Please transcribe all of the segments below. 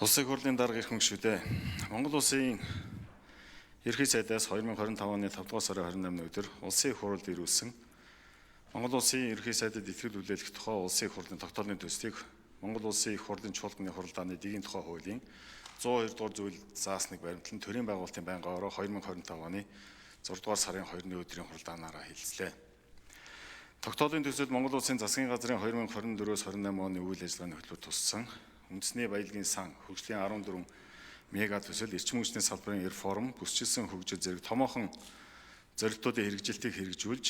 Улсын хурлын дарга ирэх мөнгөшүүдээ Монгол Улсын Ерхий сайдаас 2025 оны 5 дугаар сарын 28-ны өдөр улсын хурлд ирүүлсэн Монгол Улсын Ерхий сайдад итгэл хүлээлгэх тухай улсын хурлын тогтоолын төслийг Монгол Улсын их хурлын чуулганы хуралдааны дэгийн тухай хуулийн 102 дугаар зүйл заасныг баримтлан төрийн байгуулалтын байнгын ороо 2025 оны 6 дугаар сарын 2-ны өдрийн хуралдаанаараа хэлэлцлээ. Тогтоолын төсөлд Монгол Улсын засгийн газрын 2024-28 оны үйл ажиллагааны хөтөлбөр туссан үндэсний баялагын сан хөгжлийн 14 мега төсөл эрчим хүчний салбарын реформ бүсчилсэн хөгжил зэрэг томоохон зорилтуудын хэрэгжилтийг хэрэгжүүлж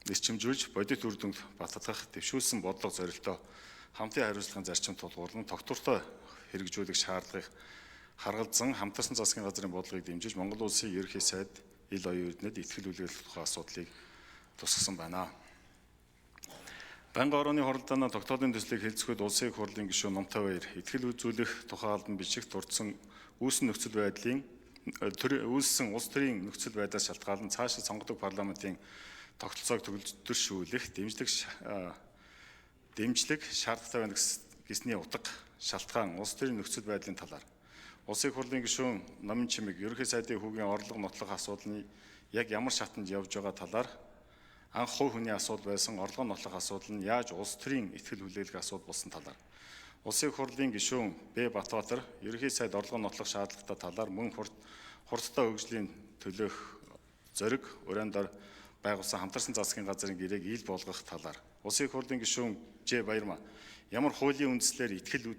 эрчимжүүлж бодит үр дүнд баттгах дэвшүүлсэн бодлого зорилтоо хамтын хариуцлагын зарчим тулгуурлан тогтвортой хэрэгжүүлэх шаардлагыг харгалзан хамтарсан засгийн газрын бодлогыг дэмжиж Монгол Улсын ерөнхий сайд ил оюун эрдэнэд итгэл үлээлгэх тухай асуудлыг тусгасан байна. Байнгын орооны хуралдаанаа тогтоолын төслийг хэлцэхэд улсын их хурлын гишүүн Номтой Баяр итгэл үзүүлэх тухай албан бичигт дурдсан үүссэн улс төрийн нөхцөл байдлаас шалтгаалan цаашид сонгодог парламентын тогтолцоог төгөлдршүүлэх дэмжлэг шаардлагатай байна гэсний утга шалтгаан улс төрийн нөхцөл байдлын талаар улсын их хурлын гишүүн Номын Чимэг ерөнхий сайдын хүүгийн орлого нотлох асуудал нь яг ямар шатанд явж байгаа талаар анх хувь хүний асуудал байсан орлого нотлох асуудал нь яаж улс төрийн итгэл хүлээлгэх асуудал болсон талаар улсын их хурлын гишүүн Б Батбаатар ерөнхий сайд орлого нотлох шаардлагатай талаар мөн хурдтай хөгжлийн төлөөх зориг урандор байгуулсан хамтарсан засгийн газрын гэрээг ил болгох талаар улсын их хурлын гишүүн Ж Баярмаа ямар хуулийн үндслээр итгэл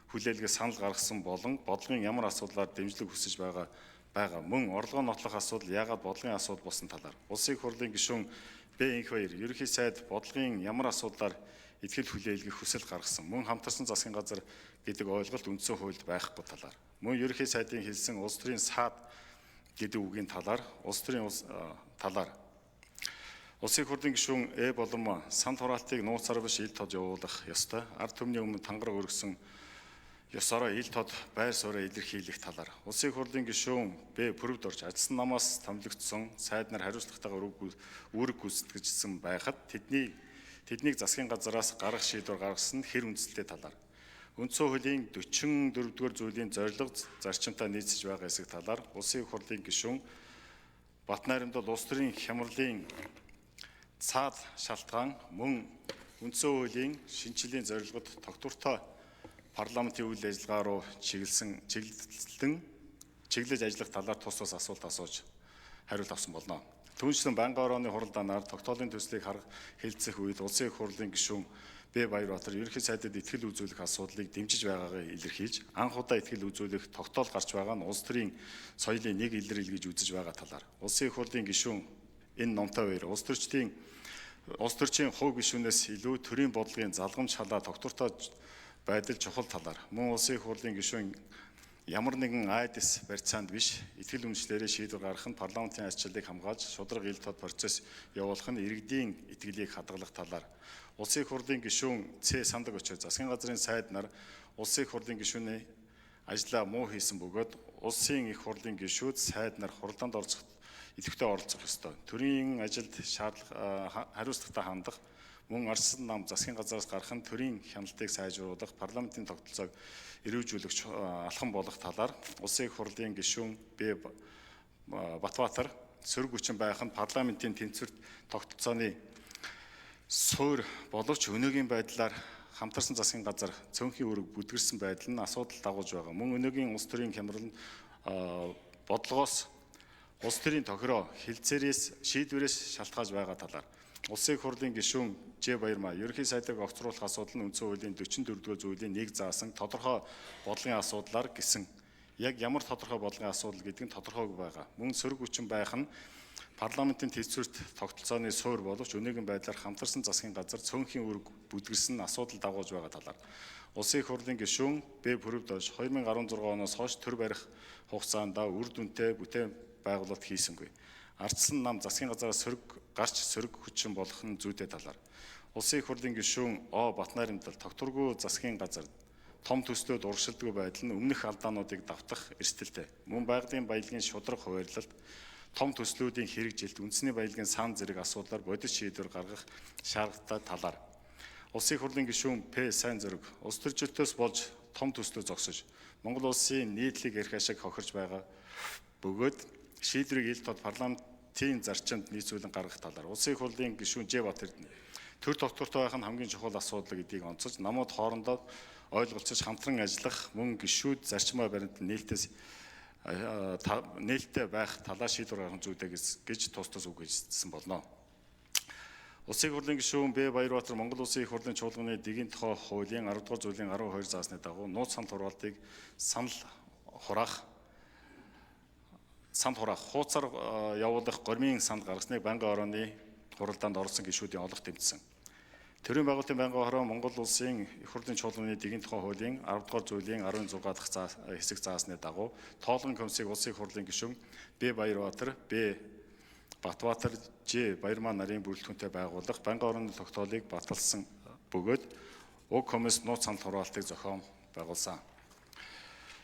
хүлээлгэх санал гаргасан болон бодлогын ямар асуудлаар дэмжлэг хүсэж байгаа мөн орлого нотлох асуудал яагаад бодлогын асуудал болсон талаар улсын их хурлын гишүүн Б Инх Баяр ерөнхий сайд бодлогын ямар асуудлаар итгэл хүлээлгэх хүсэл гаргасан мөн хамтарсан засгийн газар гэдэг ойлголт үндсэн хуульд байхгүй талаар мөн ерөнхий сайдын хэлсэн улс төрийн саад гэдэг үгийн талаар улсын их хурлын гишүүн Э Болон санд хураалтыг нууцаар биш ил тод явуулах ёстой ард түмний өмнө тангараг өргөсөн ёсороо ил тод байр сууриа илэрхийлэх талаар улсын их хурлын гишүүн Б Пүрвд орж ажилласан намаас томилогдсон сайд нар хариуцлагатайгаар үүрэг гүйцэтгэжсэн байхад тэднийг засгийн газараас гаргах шийдвэр гаргасан хэр үндэслэлтэй талаар үндсэн хуулийн 44-р зүйлийн зорилго зарчимтай нийцэж байгаа хэсэг талаар улсын их хурлын гишүүн Батнайрамдал улс төрийн хямралын цаад шалтгаан мөн үндсэн хуулийн шинжилгээний зорилгод тогтвортой парламентын үйл ажиллагаа руу чиглэж ажиллах талаар тус асуулт асууж хариулт авсан болно. Түүнчлэн байнгын орооны хуралдаанаар тогтоолын төслийг хэлэлцэх үед улсын их хурлын гишүүн Б Баярбаатар ерөнхий сайдад итгэл үзүүлэх асуудлыг дэмжиж байгаагаа илэрхийлж анх удаа итгэл үзүүлэх тогтоол гарч байгаа нь улс төрийн соёлын нэг илрэл гэж үзэж байгаа талаар улсын их хурлын гишүүн энэ Номтой Баяр улс төрчдийн хувь гишүүнээс илүү төрийн бодлогын залгамж халаа тогтвортой байдал чухал талаар мөн улсын их хурлын гишүүн ямар нэгэн айдас барьцаанд биш итгэл үнэмшлэрээ шийдвэр гаргах нь парламентын ачааллыг хамгаалж шударга ил тод процесс явуулах нь иргэдийн итгэлийг хадгалах талаар улсын их хурлын гишүүн Ц Сандаг очоод засгийн газрын сайд нар улсын их хурлын гишүүний ажлаа муу хийсэн бөгөөд улсын их хурлын гишүүд сайд нар хуралдаанд оролцох идэвхтэй оролцох ёстой. Төрийн ажилд хариуцлагатай хандах мөн арсан нам засгийн газраас гарах нь төрийн хяналтыг сайжруулах парламентын тогтолцоог эрүүжүүлэх алхам болох талаар улсын их хурлын гишүүн Б Батбаатар сөрөг хүчин байх нь парламентын тэнцвэрт тогтолцооны суур боловч өнөөгийн байдлаар хамтарсан засгийн газар цөөнхийн үүрэг бүдгэрсэн байдал нь асуудал дагуулж байгаа. Мөн өнөөгийн улс төрийн хямрал бодлогоос улс төрийн тохироо хэлцээрээс шийдвэрээс шалтгаалж байгаа талаар улсын их хурлын гишүүн Ж Баярмаа ерөнхий сайдыг огцруулах асуудал нь үндсэн хуулийн 44-р зүйлийн нэг заасан тодорхой бодлогын асуудлаар гэсэн яг ямар тодорхой бодлогын асуудал гэдэг нь тодорхойг байгаа. Мөн сөрөг хүчин байх нь парламентын тэнцвэрт тогтолцооны суур боловч өнөөгийн байдлаар хамтарсан засгийн газар цөөнхийн үүрэг бүдгэрсэн асуудал дагуулж байгаа талаар улсын их хурлын гишүүн Б Пүрвд орж 2016 оноос хойш төр барих хугацаанд үр дүнтэй бүтээн байгуулалт хийсэнгүй. Ардсан нам засгийн газараас сөрөг хүчин болох нь зүйтэй талаар улсын их хурлын гишүүн О Батнайрамдал тогтворгүй засгийн газар том төслөөд урагшилдгүй байдал нь өмнөх алдаануудыг давтах эрсдэлтэй. Мөн байгалийн баялагын шударга хуваарлалт том төслүүдийн хэрэгжилт үндэсний баялагын сан зэрэг асуудлаар бодит шийдвэр гаргах шаардлагатай талаар Улсын хурлын гишүүн П. Сайн Зориг улс төрчлөлтөөс болж том төслөө зогсож Монгол улсын нийтлэг эрх ашиг хохирж байгаа бөгөөд шийдвэрийг ил тод парламентын зарчимд нийцүүлэн гаргах талаар улсын их хурлын гишүүн Ж.Бат Эрдэнэ төр доктортой байх нь хамгийн чухал асуудал гэдгийг онцолж намууд хоорондоо ойлголцож хамтран ажиллах мөн гишүүд зарчмаа баримт нээлттэй байх талаар шийдвэр гаргах зүйтэй гэж тус үг хэлсэн болно. Улсын их хурлын гишүүн Б. Баярбаатар Монгол Улсын их хурлын чуулганы дэгийн тухай хуулийн 10 дугаар зүйлийн 12 заасны дагуу нууц санал хураалтыг санал хураах хууцаар явуулах гормийн санд гаргасныг Байнгын орооны хуралдаанд оролцсон гишүүдийн олох тэмцсэн. Төрийн байгуулалтын байнгын хороо Монгол Улсын их хурлын чуулганы дэгийн тухай хуулийн 10 дугаар зүйлийн 16 дахь хэсэг заасны дагуу тоолгон комиссийг улсын их хурлын гишүүн Б. Баярбаатар, Б. Батбаатар, Ж. Баярмаа нарын бүрэлдэхүүнтэй байгуулах байнгын орооны тогтоолыг баталсан бөгөөд уг комисс нууц санал хураалтыг зохион байгуулсан.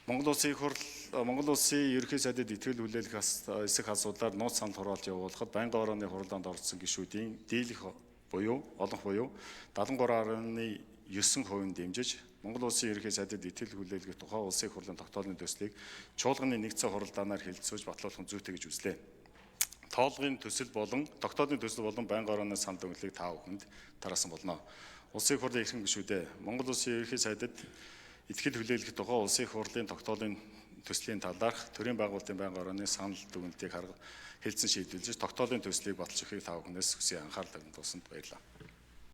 Монгол Улсын ерөнхий сайдад итгэл хүлээлгэх эсэх асуудлаар нууц санал хураалт явуулахад байнгын орооны хуралдаанд оролцсон гишүүдийн дийлэх олонх буюу 73.9% дэмжиж Монгол Улсын ерөнхий сайдад итгэл хүлээлгэх тухай улсын их хурлын тогтоолын төслийг чуулганы нэгдсэн хуралдаанаар хэлэлцүүлж батлуулах зүйтэй гэж үзлээ. Тоолгын төсөл болон тогтоолын төсөл болон байнгын орооны санал дүгнэлтийг та бүхэнд тараасан болно. Улсын их хурлын эрхэм гишүүдээ Монгол Улсын ерөнхий сайдад итгэл хүлээлгэх тухай улсын их хурлын тогтоолын төслийн талаарх төрийн байгуулалтын байнгын орооны санал дүгнэлтийг хэлэлцэн шийдвэрлэж тогтоолын төслийг баталж өгөхийг та бүхнээс хүсье анхаарал тавьсан тулд баярлалаа.